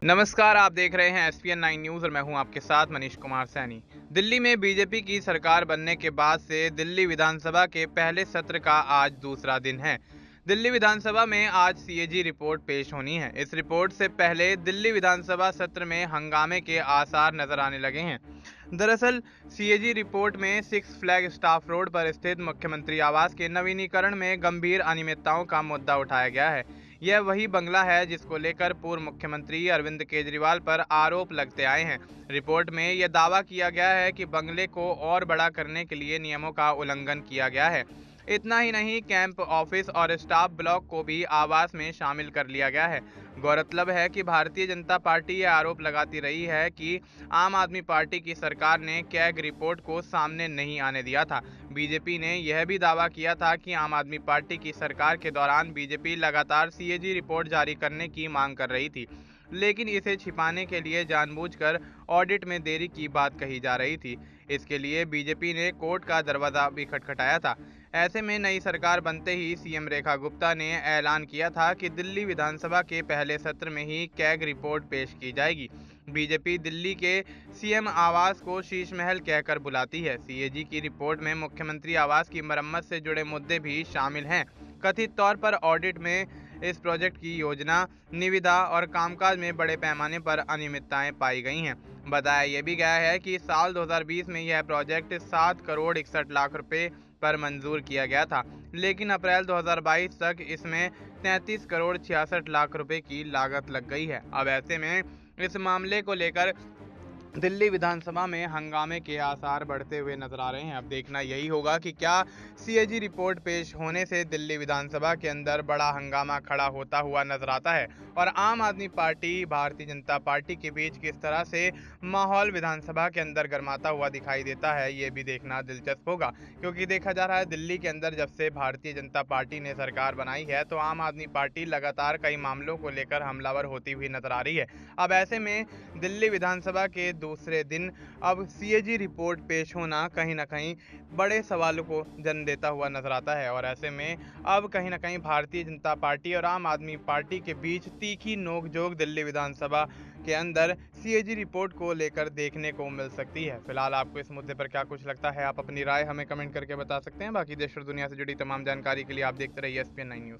नमस्कार, आप देख रहे हैं एसपीएन 9 न्यूज़ और मैं हूं आपके साथ मनीष कुमार सैनी। दिल्ली में बीजेपी की सरकार बनने के बाद से दिल्ली विधानसभा के पहले सत्र का आज दूसरा दिन है। दिल्ली विधानसभा में आज सीएजी रिपोर्ट पेश होनी है। इस रिपोर्ट से पहले दिल्ली विधानसभा सत्र में हंगामे के आसार नजर आने लगे हैं। दरअसल सीएजी रिपोर्ट में सिक्स फ्लैग स्टाफ रोड पर स्थित मुख्यमंत्री आवास के नवीनीकरण में गंभीर अनियमितताओं का मुद्दा उठाया गया है। यह वही बंगला है जिसको लेकर पूर्व मुख्यमंत्री अरविंद केजरीवाल पर आरोप लगते आए हैं। रिपोर्ट में यह दावा किया गया है कि बंगले को और बड़ा करने के लिए नियमों का उल्लंघन किया गया है। इतना ही नहीं, कैंप ऑफिस और स्टाफ ब्लॉक को भी आवास में शामिल कर लिया गया है। गौरतलब है कि भारतीय जनता पार्टी यह आरोप लगाती रही है कि आम आदमी पार्टी की सरकार ने कैग रिपोर्ट को सामने नहीं आने दिया था। बीजेपी ने यह भी दावा किया था कि आम आदमी पार्टी की सरकार के दौरान बीजेपी लगातार सीएजी रिपोर्ट जारी करने की मांग कर रही थी, लेकिन इसे छिपाने के लिए जानबूझकर ऑडिट में देरी की बात कही जा रही थी। इसके लिए बीजेपी ने कोर्ट का दरवाजा भी खटखटाया था। ऐसे में नई सरकार बनते ही सीएम रेखा गुप्ता ने ऐलान किया था कि दिल्ली विधानसभा के पहले सत्र में ही कैग रिपोर्ट पेश की जाएगी। बीजेपी दिल्ली के सीएम आवास को शीश महल कहकर बुलाती है। सीएजी की रिपोर्ट में मुख्यमंत्री आवास की मरम्मत से जुड़े मुद्दे भी शामिल हैं। कथित तौर पर ऑडिट में इस प्रोजेक्ट की योजना, निविदा और कामकाज में बड़े पैमाने पर अनियमितताएं पाई गई हैं। बताया यह भी गया है कि साल 2020 में यह प्रोजेक्ट 7 करोड़ 61 लाख रुपए पर मंजूर किया गया था, लेकिन अप्रैल 2022 तक इसमें 33 करोड़ 66 लाख रुपए की लागत लग गई है। अब ऐसे में इस मामले को लेकर दिल्ली विधानसभा में हंगामे के आसार बढ़ते हुए नजर आ रहे हैं। अब देखना यही होगा कि क्या सीएजी रिपोर्ट पेश होने से दिल्ली विधानसभा के अंदर बड़ा हंगामा खड़ा होता हुआ नजर आता है और आम आदमी पार्टी, भारतीय जनता पार्टी के बीच किस तरह से माहौल विधानसभा के अंदर गर्माता हुआ दिखाई देता है, ये भी देखना दिलचस्प होगा। क्योंकि देखा जा रहा है दिल्ली के अंदर जब से भारतीय जनता पार्टी ने सरकार बनाई है तो आम आदमी पार्टी लगातार कई मामलों को लेकर हमलावर होती हुई नजर आ रही है। अब ऐसे में दिल्ली विधानसभा के दूसरे दिन अब सीएजी रिपोर्ट पेश होना कहीं ना कहीं बड़े सवालों को जन्म देता हुआ नजर आता है और ऐसे में अब कहीं ना कहीं भारतीय जनता पार्टी और आम आदमी पार्टी के बीच तीखी नोकझोंक दिल्ली विधानसभा के अंदर सीएजी रिपोर्ट को लेकर देखने को मिल सकती है। फिलहाल आपको इस मुद्दे पर क्या कुछ लगता है, आप अपनी राय हमें कमेंट करके बता सकते हैं। बाकी देश और दुनिया से जुड़ी तमाम जानकारी के लिए आप देखते रहिए एसपीएन 9 न्यूज़।